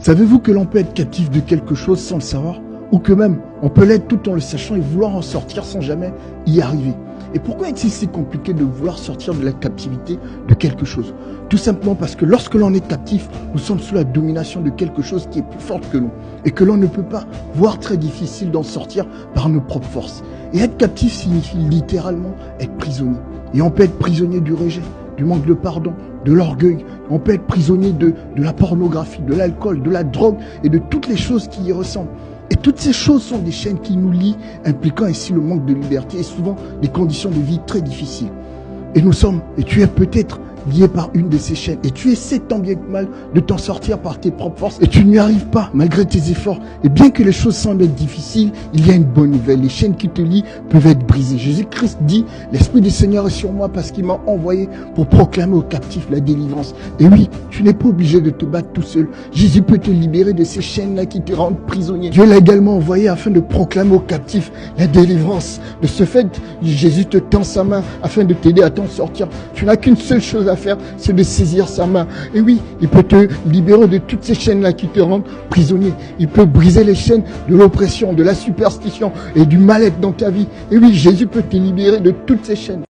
Savez-vous que l'on peut être captif de quelque chose sans le savoir? Ou que même, on peut l'être tout en le sachant et vouloir en sortir sans jamais y arriver. Et pourquoi est-il si compliqué de vouloir sortir de la captivité de quelque chose? Tout simplement parce que lorsque l'on est captif, nous sommes sous la domination de quelque chose qui est plus forte que nous. Et que l'on ne peut pas, voire très difficile d'en sortir par nos propres forces. Et être captif signifie littéralement être prisonnier. Et on peut être prisonnier du rejet, du manque de pardon, de l'orgueil. On peut être prisonnier de la pornographie, de l'alcool, de la drogue et de toutes les choses qui y ressemblent. Et toutes ces choses sont des chaînes qui nous lient, impliquant ainsi le manque de liberté et souvent des conditions de vie très difficiles. Et tu es peut-être lié par une de ces chaînes. Et tu essaies tant bien que mal de t'en sortir par tes propres forces. Et tu n'y arrives pas, malgré tes efforts. Et bien que les choses semblent être difficiles, il y a une bonne nouvelle. Les chaînes qui te lient peuvent être brisées. Jésus-Christ dit, l'Esprit du Seigneur est sur moi parce qu'il m'a envoyé pour proclamer aux captifs la délivrance. Et oui, tu n'es pas obligé de te battre tout seul. Jésus peut te libérer de ces chaînes-là qui te rendent prisonnier. Dieu l'a également envoyé afin de proclamer aux captifs la délivrance. De ce fait, Jésus te tend sa main afin de t'aider à t'en sortir. Tu n'as qu'une seule chose à faire, c'est de saisir sa main. Et oui, il peut te libérer de toutes ces chaînes-là qui te rendent prisonnier. Il peut briser les chaînes de l'oppression, de la superstition et du mal-être dans ta vie. Et oui, Jésus peut te libérer de toutes ces chaînes.